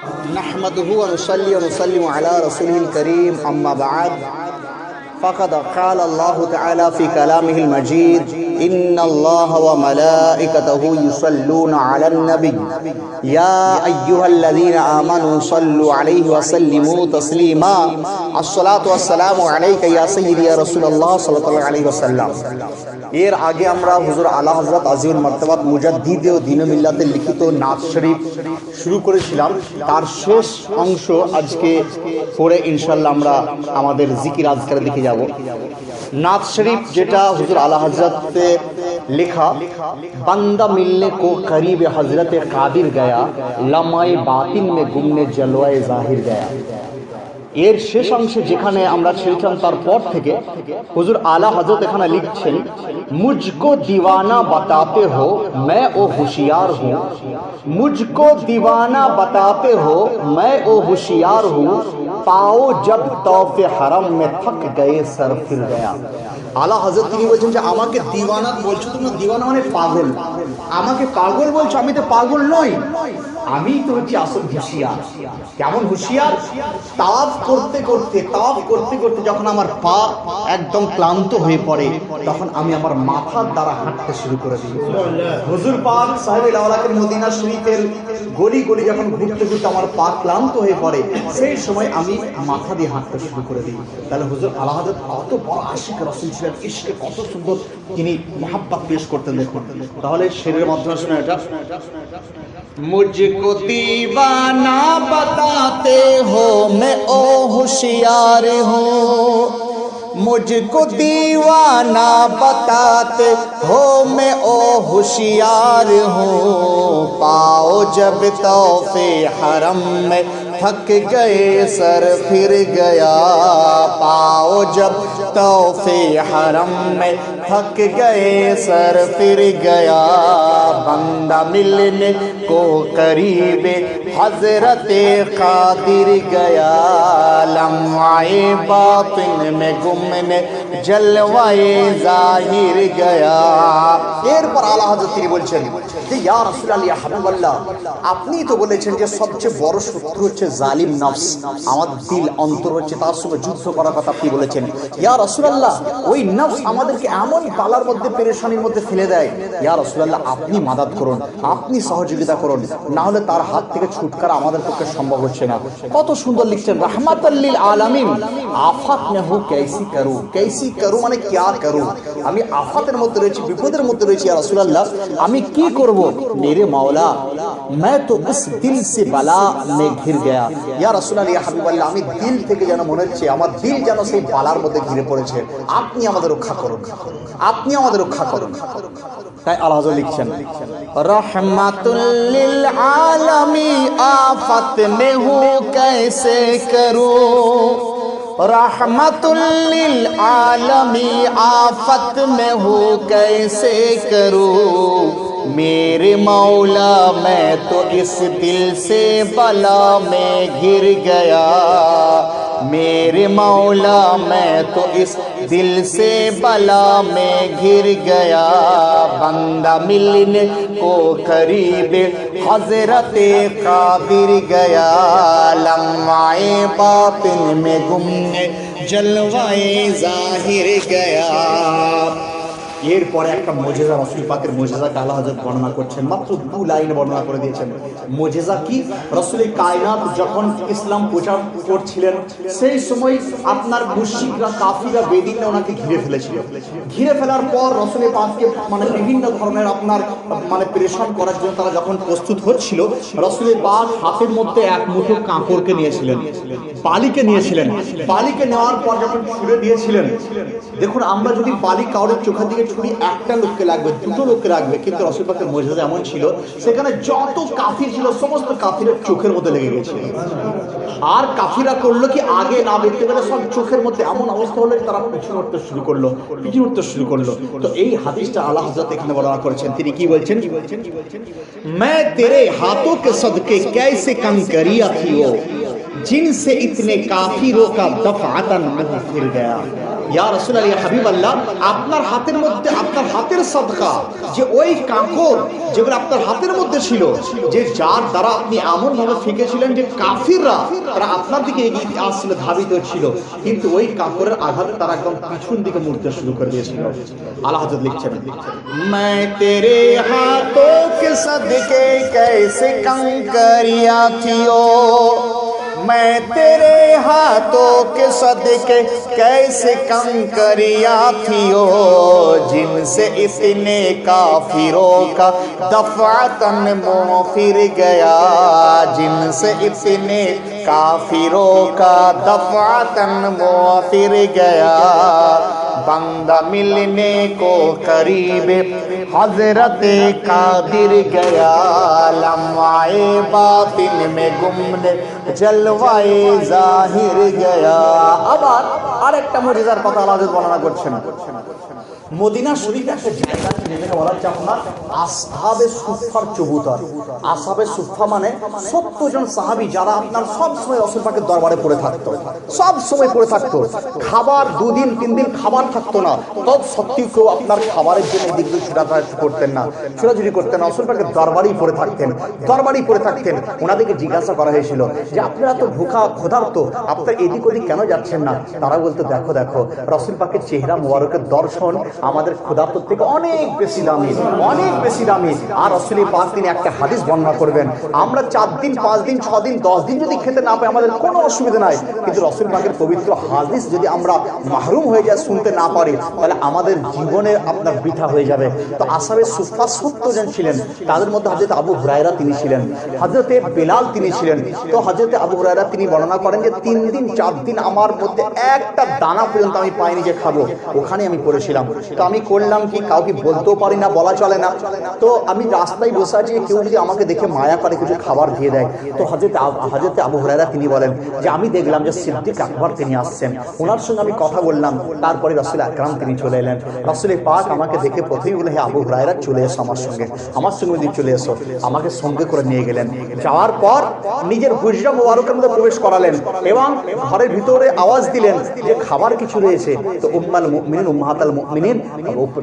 नहमदुहु व नुसल्ली व नुसल्लिमु अला रसूलिहिल करीम अम्मा बाद फ़क़द क़ाल अल्लाहु तआला फ़ी कलामिहिल मजीद इन्नल्लाह व मलाइकतहु युसल्लूना अलन नबी या अय्युहल्लज़ीना आमनू सल्लु अलैहि व सल्लिमू तस्लीमा अस्सलातु वस्सलामु अलैका या सय्यिदी या रसूलल्लाह सल्लल्लाहु अलैहि वसल्लम। এর আগে আমরা হুজুর আলা হযরত আজিমুল মারতাবাত মুজাদ্দিদ ও দ্বীন মিল্লাতের লিখিত নাত শরীফ শুরু করেছিলাম। তার শেষ অংশ আজকে পড়ে ইনশাআল্লাহ আমরা আমাদের জিকির আজকারের দিকে যাব। नात शरीफ जेटा हुजूर आला हजरत लिखा बंदा मिलने को करीब हजरत कादिर गया लमाए बातिन में गुमने जलवाए जाहिर गया। এর শেষ অংশে যেখানে আমরা ছিলাম তারপর থেকে হুজুর আলা হযরত এখানে লিখছেন মুঝকো दीवाना बताते हो मैं ओ होशियार हूँ, मुझको दीवाना बताते हो मैं ओ होशियार हूँ, पाओ जब तौफे हरम में थक गए सर फिर गया। আলা হযরত তিনি বলছেন যে আমাকে দিওয়ানা বলছো, তোমরা দিওয়ানা মানে পাগল, আমাকে পাগল বলছো, আমি তো পাগল নই, আমি তো হচ্ছি আসল হুঁশিয়ার। কেমন হুঁশিয়ার? তাওয়াফ করতে করতে যখন আমার পা একদম ক্লান্ত হয়ে পড়ে তখন আমি আমার মাথার দ্বারা হাঁটতে শুরু করে দিই। হুজুর পাক সাহেবে লাওলাকের মদিনা শরীফের গলি গলি যখন ঘুরতে ঘুরতে আমার পা ক্লান্ত হয়ে পড়ে সেই সময় আমি মাথা দিয়ে হাঁটতে শুরু করে দিই। তাহলে হুজুর আলা হযরত কত বড় আশিক রাসূল ছিলেন, ইশকে কত সুন্দর তিনি মোহাব্বত পেশ করতেন। দেখুন তাহলে শেরের মাধ্যমে শুনে এটা मुझको दीवाना बताते हो मैं ओ होशियार हूँ, मुझको दीवाना बताते हो मैं ओ होशियार हूँ, पाओ जब तौफे हरम में थक गए सर फिर गया, पाओ जब तौफे हरम में थक गए सर फिर गया, बंदा मिलने को करीब हजरत कादिर गया लम्हाए बातिन में गुमने जलवाए जाहिर गया। এরপর আলা হযরত তিনি বলছেন যে ইয়া রাসূলুল্লাহ ইয়া হাবিবাল্লাহ, আপনি তো বলেছেন যে সবচেয়ে বড় শত্রু হচ্ছে জালিম নফস, আমার দিল অন্তর হচ্ছে তার সঙ্গে যুদ্ধ করার কথা আপনি বলেছেন। ইয়া রাসূলুল্লাহ ওই নফস আমাদেরকে এমন বালার মধ্যে পেরেশানির মধ্যে ফেলে দেয়, ইয়া রাসূলুল্লাহ আপনি মাদাদ করুন, আপনি সহযোগিতা করুন, না হলে তার হাত থেকে ছুটকারা আমাদের পক্ষে সম্ভব হচ্ছে না। কত সুন্দর লিখছেন রাহমাতাল লিল আলামিন আফাত মে হু कैसी करूं, कैसी करूं মানে क्या करूं, আমি আফাতের মধ্যে রয়েছি, বিপদের মধ্যে রয়েছি, ইয়া রাসূলুল্লাহ আমি কি করব, মেরে মাওলা मैं तो इस दिल से बला में घिर गया। ইয়া রাসূলুল্লাহ ইয়া হাবিবাল্লাহ আমি দিল থেকে যেন মনে হচ্ছে আমার দিল যেন সেই বালার মধ্যে ঘিরে পড়েছে, আপনি আমাদের রক্ষা করুন, আপনি আমাদের রক্ষা করুন। তাই আলা হযরত লিখছেন रहमतुल लिल आलमी आफत में हूँ कैसे करूँ, रहमतुल लिल आलमी आफत में हूँ कैसे करूँ, मेरे मौला मैं तो इस दिल से बला में घिर गया, मेरे मौला मैं तो इस दिल से बला में घिर गया, बंदा मिलने को करीब हजरत कादिर गया लम्हाए बातिन में गुमने जलवाए जाहिर गया। এরপরে একটা মুজিজা রাসূল পাকের মুজিজাকে আলা হযরত বর্ণনা করছেন, মাত্র 2 লাইনে বর্ণনা করে দিয়েছেন। মুজিজা কি? রাসূলের কায়নাত যখন ইসলাম প্রচার করছিলেন সেই সময় আপনার মুশরিকরা কাফিররা বেদিনে ওনাকে ঘিরে ফেলেছিল। ঘিরে ফেলার পর রাসূলের পাককে মানে বিভিন্ন ধরনের আপনার মানে পেরেশান করার জন্য তারা যখন প্রস্তুত হচ্ছিল, রাসূলের পাক হাতের মধ্যে এক মুঠো কাপড়কে নিয়েছিলেন, বালিকে নিয়েছিলেন, বালিকে নেওয়ার পর যখন ছুঁড়ে দিয়েছিলেন, দেখুন আমরা যদি বালি কাউরের চোখের দিকে ছুরি একটা লোককে লাগবে, দুটো লোককে লাগবে, কিন্তু রাসূল পাকের মুজিজা এমন ছিল সেখানে যত কাফির ছিল সমস্ত কাফিরের চোখের মধ্যে লেগে গেছিল। আর কাফিরা করলো কি আগে না দেখতে পেলে সব চোখের মধ্যে এমন অবস্থা হলো তারা পিছনে উঠতে শুরু করলো। তো এই হাদিসটা আলা হযরত এখানে বর্ণনা করেছেন। তিনি কি বলছেন? मैं तेरे हाथों के सदके कैसे कम करिया थी वो जिनसे इतने काफिरों का दफातन मुंह फिर गया। ইয়া রাসূলুল্লাহ, ইয়া হাবিবাল্লাহ, আপনার হাতের মধ্যে, আপনার হাতের সাদকা যে ওই কাঁকর যেগুলো আপনার হাতের মধ্যে ছিল, যে যার দ্বারা আপনি এমন ভাবে ফেঁকেছিলেন যে কাফিররা তারা আপনার দিকে এগিয়ে আসছিল, ধাবিত ছিল, কিন্তু ওই কাঁকরের আঘাতে তারা একদম পিছন দিকে মুড়তে শুরু করে দিয়েছিল। আলা হযরত লিখছেন, मैं तेरे हाथों के सदके कैसे कंकरिया थियो, मैं तेरे हाथों के सदके कैसे कंकरिया थियो, जिनसे इतने काफिरों का दफातन मुँह फिर गया, जिनसे इतने काफिरों का दफातन मुँह फिर गया, बंदा मिलने को करीब हजरत कादिर गया, लम्हाए बातिन में गुमने जलवाए जाहिर गया। আবার আরেকটা মুজিজার কথা আল্লাহ বর্ণনা করছেন। মদিনা শরীফ একটা জায়গা যেটাকে বলা হচ্ছে আপনার আসহাবে সুফফার চবুতর। আসহাবে সুফফা মানে 70 জন সাহাবী যারা আপনার সব সময় রাসূল পাকের দরবারে পড়ে থাকতো, সব সময় পড়ে থাকতো। খাবার 2 দিন 3 দিন খাবার থাকতো না, তব সত্যি কেউ আপনার খাবারের জন্য এদিক দিয়ে ছোটাছুটি করতেন না, ছোটাছুটি করতেন না, রাসূল পাকের দরবারেই পড়ে থাকতেন, দরবারেই পড়ে থাকতেন। ওনাদেরকে জিজ্ঞাসা করা হয়েছিল যে আপনারা তো ভুখা ক্ষুধার্ত, আপনারা এদিক ওদিক কেন যাচ্ছেন না? তারা বলতো দেখো দেখো রাসূল পাকের চেহারা মোবারকের দর্শন আমাদের ক্ষুধার্ত থেকে অনেক বেশি দামি, অনেক বেশি দামি। আর রাসূল পাক তিনি একটা হাদিস বর্ণনা করবেন, আমরা 4 দিন 5 দিন 6 দিন 10 দিন যদি খেতে না পাই আমাদের কোনো অসুবিধা নাই, কিন্তু রাসূল পাকের পবিত্র হাদিস যদি আমরা মাহরুম হয়ে যায়, শুনতে না পারি, তাহলে আমাদের জীবনে আপনার বৃথা হয়ে যাবে। তো আসহাবে সুফফা 70 জন ছিলেন, তাদের মধ্যে হযরত আবু হুরায়রা তিনি ছিলেন, হযরতে বেলাল তিনি ছিলেন। তো হযরতে আবু হুরায়রা তিনি বর্ণনা করেন যে 3 দিন 4 দিন আমার মধ্যে একটা দানা পর্যন্ত আমি পাইনি যে খাবো, ওখানে আমি পড়েছিলাম। তো আমি করলাম কি, কাউকে বলতেও পারি না, বলা চলে না। তো আমি রাস্তায় বসে আছি, কেউ যদি আমাকে দেখে মায়া করে কিছু খাবার দিয়ে দেয়, তো হযরত আবু হুরায়রা তিনি বলেন যে আমি দেখলাম যে সিদ্দিক আকবর তিনি আসছেন, ওনার সঙ্গে আমি কথা বললাম, তারপরে রাসূল আকরাম তিনি চলে এলেন। রাসূল পাক আমাকে দেখে প্রথমেই বলে, হে আবু হুরায়রা চলে এসো আমার সঙ্গে, আমার সঙ্গে দিক চলে এসো, আমাকে সঙ্গে করে নিয়ে গেলেন। যাওয়ার পর নিজের হুজরা মোবারকের মধ্যে প্রবেশ করালেন এবং ঘরের ভিতরে আওয়াজ দিলেন যে খাবার কিছু রয়েছে। তো উম্মাল মুমিনিন উম্মাহাতুল মুমিনিন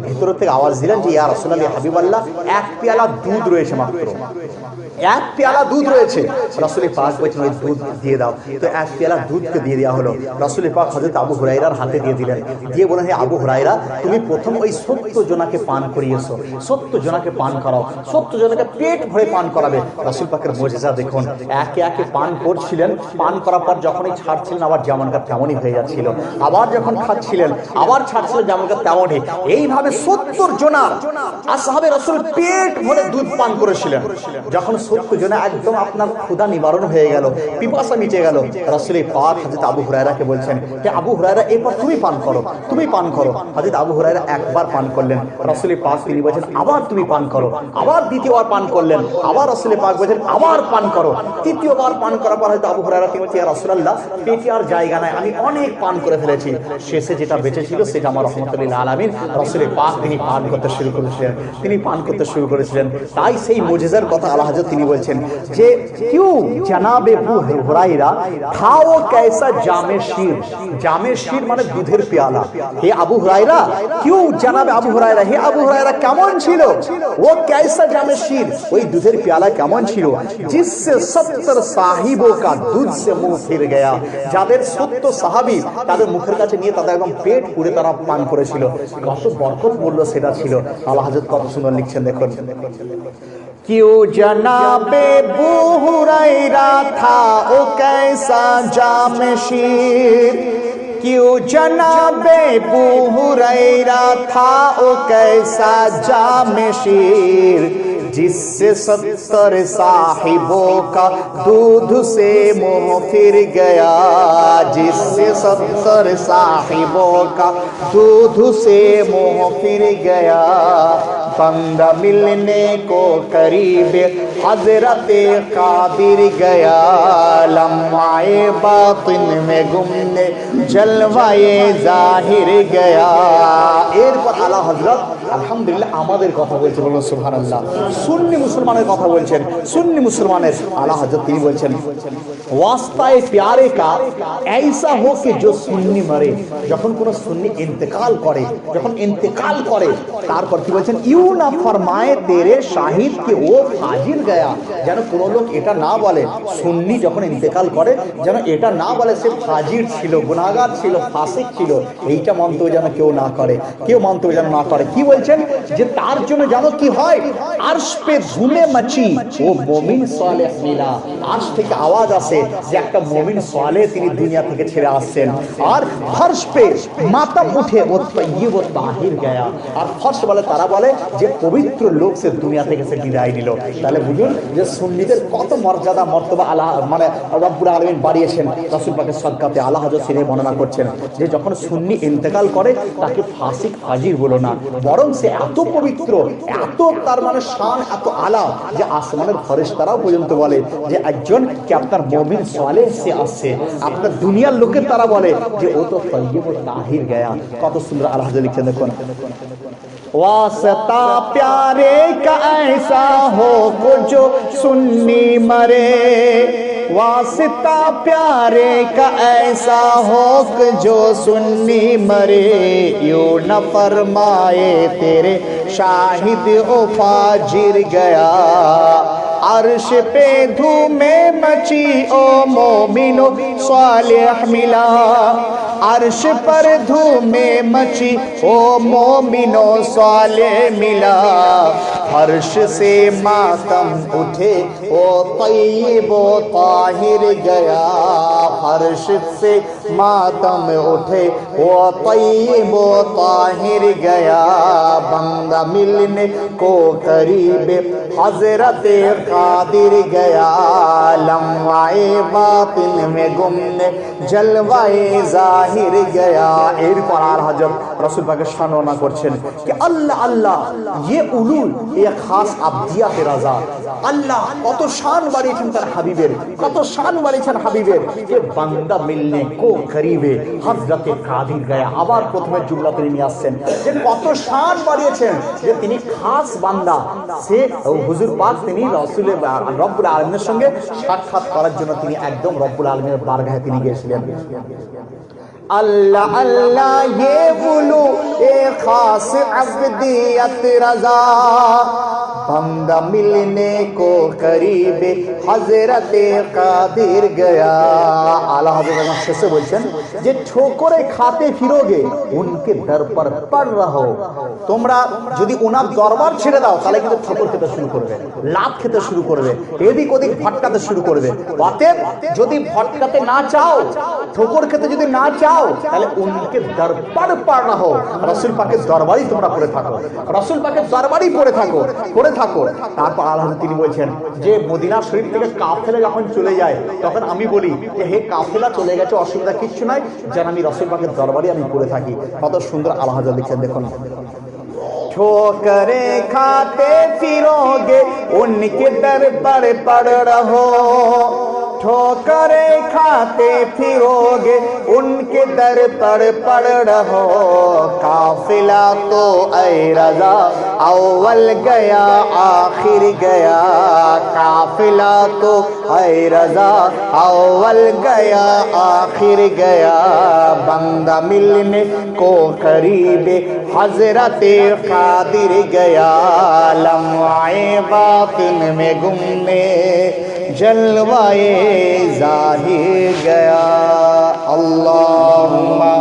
ভিতর থেকে আওয়াজ দিলেন যে ইয়া রাসূলুল্লাহ, ইয়া হাবিবাল্লাহ, 1 পেয়ালা দুধ রয়েছে, মাত্র 1 পেয়ালা দুধ রয়েছে। রাসূল পাক বলেছেন ওই দুধ দিয়ে দাও। তো 1 পেয়ালা দুধকে দিয়ে দেওয়া হলো। রাসূল পাক হযরত আবু হুরায়রার হাতে দিয়ে দিলেন, দিয়ে বলেন, হে আবু হুরায়রা, তুমি প্রথম ওই 70 জনাকে পান করিয়েছো, 70 জনাকে পান করাও, 70 জনাকে পেট ভরে পান করাবে। রাসূল পাকের মুজিজা দেখুন, একে একে পান করছিলেন, পান করার পর যখনই ছাড়ছিলেন আবার যেমনকার তেমনই হয়ে যাচ্ছিল, আবার যখন খাচ্ছিলেন আবার ছাড়ছিলেন যেমনকার তেমনই। এইভাবে 70 জনা আসহাবে রাসূল পেট ভরে দুধ পান করেছিলেন। যখন 70 জনা একদম আপনার ক্ষুধা নিবারণ হয়ে গেল, পিপাসা মিটে গেল, রাসূল পাক হযরত আবু হুরায়রাকে বলছেন যে আবু হুরায়রা, এরপর তুমি পান করো, তুমি পান করো। হযরত আবু হুরায়রা একবার পান করলেন, রাসূল পাক তিনি বলেছেন আবার তুমি পান করো, আবার দ্বিতীয়বার পান করলেন, আবার রাসূল পাক বলেছেন আবার পান করো। তৃতীয়বার পান করার পর হযরত আবু হুরায়রা তিনি বলছেন, ইয়া রাসূলুল্লাহ, পেটে আর জায়গা নাই, আমি অনেক পান করে ফেলেছি, শেষে যেটা বেঁচে ছিল সেটা আমার রাহমাতুল লিল আলামিন। রাসূল পাক তিনি পান করতে শুরু করেছিলেন, তিনি পান করতে শুরু করেছিলেন। তাই সেই মুজিজার কথা আল্লাহ হযরত তিনি বলছেন যে কিউ জনাবে আবু হুরায়রা খাও कैसा জামে শির, জামে শির মানে দুধের পেয়ালা। হে আবু হুরায়রা, কিউ জনাবে আবু হুরায়রা, হে আবু হুরায়রা কেমন ছিল ও कैसा জামে শির, ওই দুধের পেয়ালা কেমন ছিল, जिससे 70 সাহিবো কা দুধ সে মুঁহ ফির গয়া, যাদের 70 সাহাবী তাদের মুখের কাছে নিয়ে তাদের একদম পেট পুরে তারা পান করেছিল। কত বরকত বললো সেটা ছিল। আল্লাহ হযরত কত সুন্দর লিখছেন দেখুন, क्यों जनाबे अबू हुरैरा था ओ कैसा जामे शीर, क्यों जनाबे अबू हुरैरा था ओ कैसा जामे शीर, जिससे 70 साहिबों का दूध से मुँह फिर गया, जिससे 70 साहिबों का दूध से मुँह फिर गया, बंदा मिलने को करीब हजरत कादिर गया लम्हाए बातिन में गुमने जलवाए जाहिर गया। এরপর আলা হযরত আলহামদুলিল্লাহ আমাদের কথা বলছেন, বলুন সুবহানাল্লাহ। সুন্নি মুসলমানের কথা বলছেন, সুন্নি মুসলমানের আলা হযরত তিনি বলছেন ওয়াস্তায়ে প্যারে কা ऐसा हो कि जो সুন্নি মরে, যখন কোন সুন্নি ইন্তেকাল করে, যখন ইন্তেকাল করে তারপর কি বলছেন ইউ না ফরমায়ে তেরে শাহিদ কে ও ফাজির গয়া, যেন কোন লোক এটা না বলে সুন্নি যখন ইন্তেকাল করে যেন এটা না বলে সে ফাজির ছিল, গুনাহগার ছিল, ফাসিক ছিল, এইটা মন্তব্য যেন কেউ না করে, কেউ মন্তব্য যেন না করে। কি বলছেন যে তার জন্য যেন কি হয় আরশ পে ধুমে মাচি ও মুমিন সালেহ মিলা, আরশ থেকে আওয়াজ আসে যে একটা মুমিন সালেহ তিনি দুনিয়া থেকে ছেড়ে আসছেন, আর ফরশ পে মাতম উঠে ও তয়্যিব ও তাহির গয়া, আর ফরশ বলে তারা বলে যে পবিত্র লোক সে দুনিয়া থেকে সে বিদায় নিল। তাহলে বুঝুন যে সুন্নিদের কত মর্যাদা মর্তবা আল্লাহ মানে রব্বুল আলামিন বাড়িয়েছেন। রাসূল পাকের সদকাতে আলা হযরত সিনে বর্ণনা করছেন যে যখন সুন্নি ইন্তেকাল করে তাকে ফাসিক ফাজির বলো না, বরং সে এত পবিত্র, এত তার মানে শান এত আলা যে আসমানের ফেরেশতারাও পর্যন্ত বলে যে একজন কি আপনার মুমিন সালেহ সে আসছে, আপনার দুনিয়ার লোকের তারা বলে যে ও তো তয়্যিব ও তাহির গয়া। কত সুন্দর আলা হযরত লিখছেন দেখুন वास्ता प्यारे का ऐसा हो को जो सुन्नी मरे, वास्ता प्यारे का ऐसा हो कि जो सुन्नी मरे, यूं न फरमाए तेरे शाहिद ओ फाजिर गया, अर्श पे धूमे मची ओ मोमिनो सालिह मिला, अर्श पर धूमे मची ओ मोमिनो साले मिला, फर्श से मातम उठे ओ तय्यिब ओ ताहिर गया, फर्श से मातम उठे ओ तय्यिब ओ ताहिर गया, बंदा मिलने को करीब हजरत कादिर गया लम्हाए बातिन में गुमने जलवाए जाहिर गया। এরপর আর হযরত রাসূল পাকের শান বর্ণনা করছেন कि আল্লাহ আল্লাহ ये উলুল ये খাস আবদিয়াতে রাজা, আল্লাহ কত শান বাড়িয়েছেন তার হাবিবের, কত শান বাড়িয়েছেন হাবিবের যে বান্দা মিলনে কো করিবে হযরত কাদির গায়া। আবার প্রথমে জুমলা তিনি নিয়ে আসছেন যে কত শান বাড়িয়েছেন যে তিনি খাস বান্দা, সে হুজুর পাক তিনি রাসূলের রব্বুল আলামিনের সঙ্গে সাক্ষাৎ করার জন্য তিনি একদম রব্বুল আলামিনের বারগাহে তিনি গিয়েছিলেন। अल्लाह अल्लाह ये बोलो ए खास अब्दियत रजा, बंदा मिलने को करीब हजरत कादिर गया। आला हजरत शेषে বলছেন যে ঠোকরে খাতে ফিরোগে উনকে দর पर पड़ रहो, তোমরা যদি ওনার দরবার ছেড়ে দাও তাহলে কিন্তু ঠোকর খেতে শুরু করবে, লাত খেতে শুরু করবে, এদিক ওদিক ভটকাতে শুরু করবে। অতএব যদি ভটকাতে না চাও, ঠোকর খেতে যদি না চাও তাহলে উনকে দরবার पर रहो, রাসূল পাকের দরবারই তোমরা পড়ে থাকো, রাসূল পাকের দরবারই পড়ে থাকো, পড়ে থাকো। তারপর আল্লাহ তিনি বলেছেন যে মদিনা শরীফ থেকে কাফেলা যখন চলে যায় তখন আমি বলি যে হে কাফেলা চলে গেছে অসুবিধা কিচ্ছু নাই, যেন আমি রাসূল পাকের দরবারে আমি পড়ে থাকি। কত সুন্দর আল্লাহ লিখেন দেখুন ठोकरे खाते फिरोगे उनके दर पर पड़ रहो, ठोकरे खाते फिरोगे उनके दर पर पड़ रहो, काफिला तो ऐ रजा अव्वल गया आखिर गया, काफिला तो ऐ रजा अव्वल गया आखिर गया, बंदा मिलने को करीब हजरत कादिर गया लम्हाए बातिन में गुमने जलवाए जाहिर गया। अल्लाहुम्मा